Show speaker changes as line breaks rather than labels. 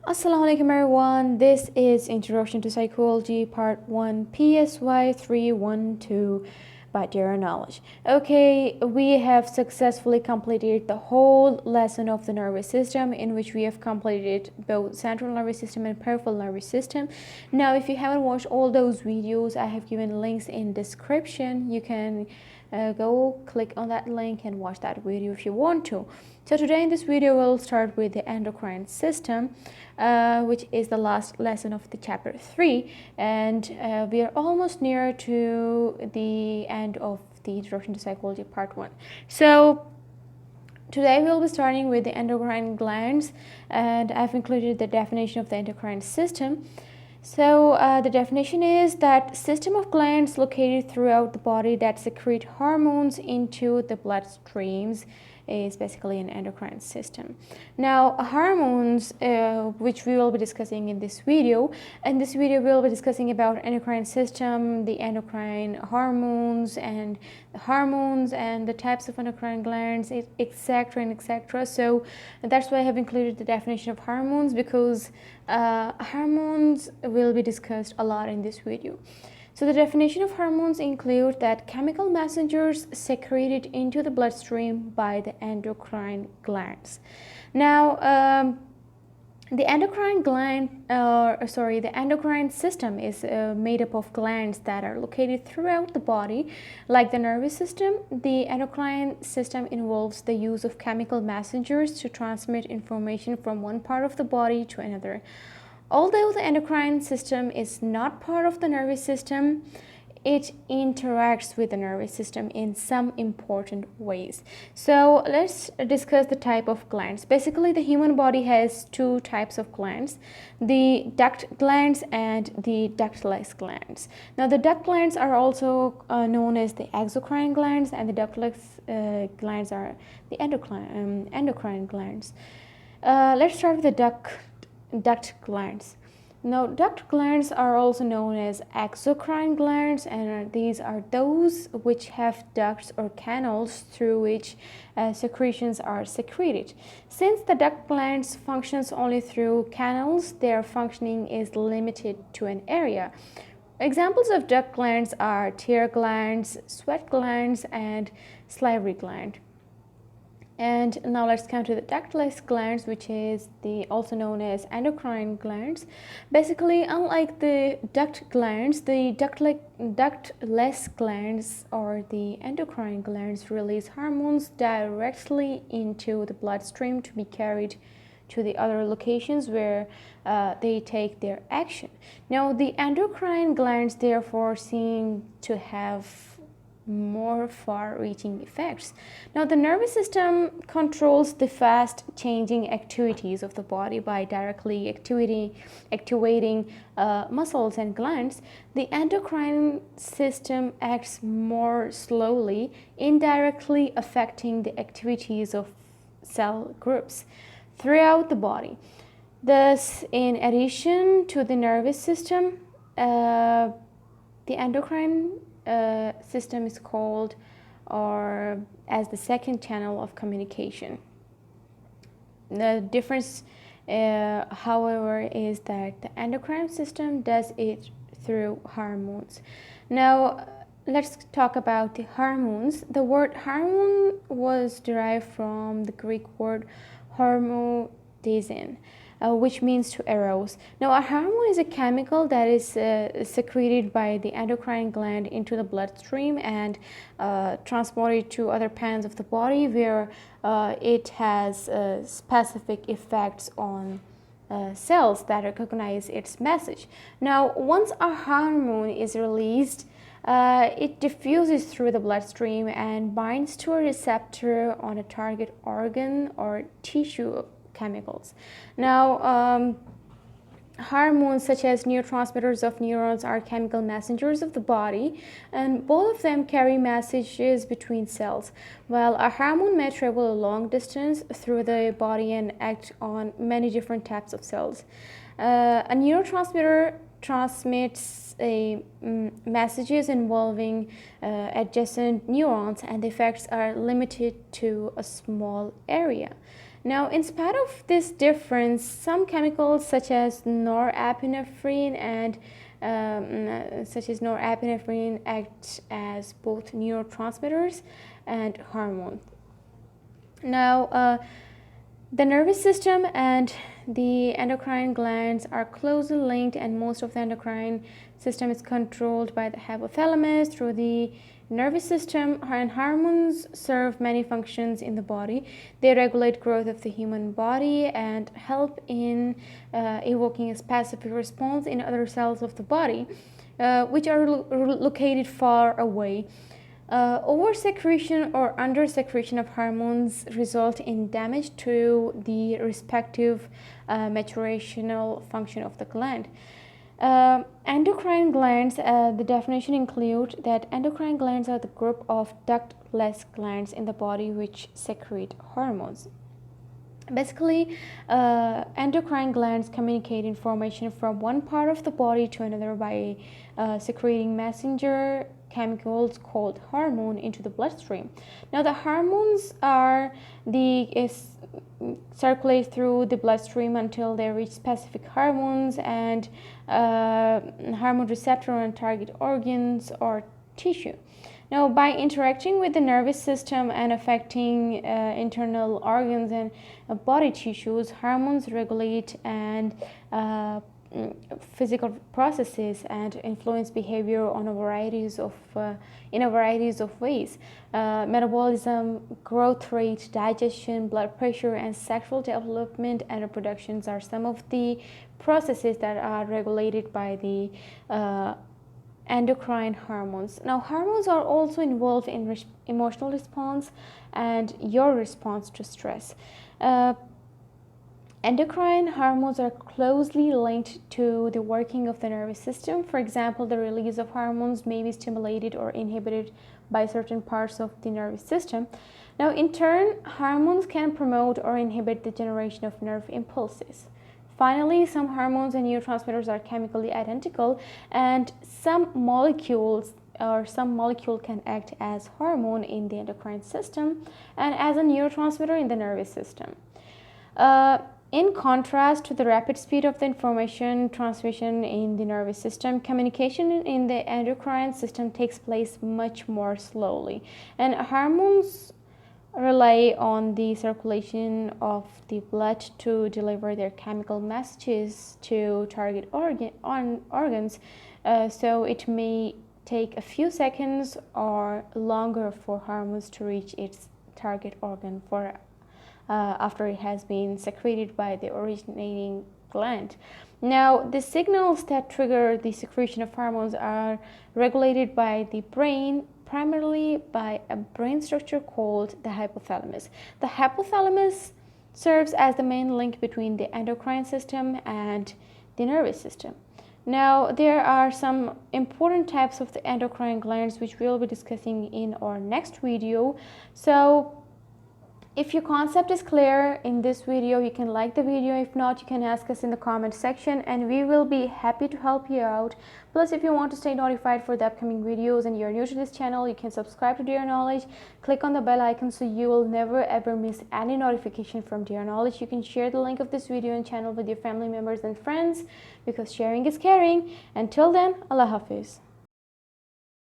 Assalamu alaikum everyone, this is Introduction to Psychology Part 1 PSY 312 by Dear Knowledge. Okay, we have successfully completed the whole lesson of the nervous system, in which we have completed both central nervous system and peripheral nervous system. Now if you haven't watched all those videos, I have given links in description. You can go click on that link and watch that video if you want to. So today in this video we'll start with the endocrine system, which is the last lesson of the chapter 3, and we are almost near to the end of the Introduction to Psychology Part 1. So today we'll be starting with the endocrine glands, and I've included the definition of the endocrine system. So the definition is that system of glands located throughout the body that secrete hormones into the bloodstreams is basically an endocrine system. Now hormones, which we will be discussing in this video. In this video we'll be discussing about endocrine system, the endocrine hormones and the types of endocrine glands, etc. and etc. So that's why I have included the definition of hormones, because hormones will be discussed a lot in this video. So the definition of hormones include that chemical messengers secreted into the bloodstream by the endocrine glands. Now the endocrine system is made up of glands that are located throughout the body. Like the nervous system, the endocrine system involves the use of chemical messengers to transmit information from one part of the body to another. Although the endocrine system is not part of the nervous system, it interacts with the nervous system in some important ways. So let's discuss the type of glands. Basically, the human body has two types of glands: the duct glands and the ductless glands. Now the duct glands are also known as the exocrine glands, and the ductless glands are the endocrine glands. Let's start with the duct glands. Now duct glands are also known as exocrine glands, and these are those which have ducts or canals through which secretions are secreted. Since the duct glands functions only through canals, their functioning is limited to an area. Examples of duct glands are tear glands, sweat glands, and salivary gland. And now let's come to the ductless glands, which is also known as endocrine glands. Basically, unlike the duct glands, the ductless glands or the endocrine glands release hormones directly into the bloodstream to be carried to the other locations where they take their action. Now, the endocrine glands therefore seem to have more far-reaching effects. Now the nervous system controls the fast changing activities of the body by directly activating muscles and glands. The endocrine system acts more slowly, indirectly affecting the activities of cell groups throughout the body. Thus, in addition to the nervous system, the endocrine system is called or as the second channel of communication. The difference, however, is that the endocrine system does it through hormones. Now let's talk about the hormones. The word hormone was derived from the Greek word hormodizin, which means to arouse. Now a hormone is a chemical that is secreted by the endocrine gland into the bloodstream and transported to other parts of the body, where it has specific effects on cells that recognize its message. Now once a hormone is released, it diffuses through the bloodstream and binds to a receptor on a target organ or tissue chemicals. Now hormones such as neurotransmitters of neurons are chemical messengers of the body, and both of them carry messages between cells. While a hormone may travel a long distance through the body and act on many different types of cells, a neurotransmitter transmits messages involving adjacent neurons, and the effects are limited to a small area. Now, in spite of this difference, some chemicals such as norepinephrine act as both neurotransmitters and hormones. Now, the nervous system and the endocrine glands are closely linked, and most of the endocrine system is controlled by the hypothalamus through the nervous system, and hormones serve many functions in the body. They regulate growth of the human body and help in evoking a specific response in other cells of the body, which are located far away. Oversecretion or undersecretion of hormones result in damage to the respective maturational function of the gland. Endocrine glands, the definition includes that endocrine glands are the group of ductless glands in the body which secrete hormones. Basically, endocrine glands communicate information from one part of the body to another by secreting messenger chemicals called hormone into the bloodstream. Now, the hormones circulate through the bloodstream until they reach specific hormones and hormone receptor on target organs or tissue. Now, by interacting with the nervous system and affecting internal organs and body tissues, hormones regulate and physical processes and influence behavior on in a varieties of ways. Metabolism, growth rate, digestion, blood pressure, and sexual development and reproductions are some of the processes that are regulated by the endocrine hormones. Now, hormones are also involved in emotional response and your response to stress. Endocrine hormones are closely linked to the working of the nervous system. For example, the release of hormones may be stimulated or inhibited by certain parts of the nervous system. Now, in turn, hormones can promote or inhibit the generation of nerve impulses. Finally, some hormones and neurotransmitters are chemically identical, and some molecule can act as hormone in the endocrine system and as a neurotransmitter in the nervous system. In contrast to the rapid speed of the information transmission in the nervous system, communication in the endocrine system takes place much more slowly, and hormones rely on the circulation of the blood to deliver their chemical messages to target organs, so it may take a few seconds or longer for hormones to reach its target organ after it has been secreted by the originating gland. Now, the signals that trigger the secretion of hormones are regulated by the brain, primarily by a brain structure called the hypothalamus. The hypothalamus serves as the main link between the endocrine system and the nervous system. Now, there are some important types of the endocrine glands which we'll be discussing in our next video. So, if your concept is clear in this video, you can like the video. If not, you can ask us in the comment section and we will be happy to help you out. Plus, if you want to stay notified for the upcoming videos and you're new to this channel, you can subscribe to Dear Knowledge. Click on the bell icon so you will never ever miss any notification from Dear Knowledge. You can share the link of this video and channel with your family members and friends because sharing is caring. Until then, Allah Hafiz.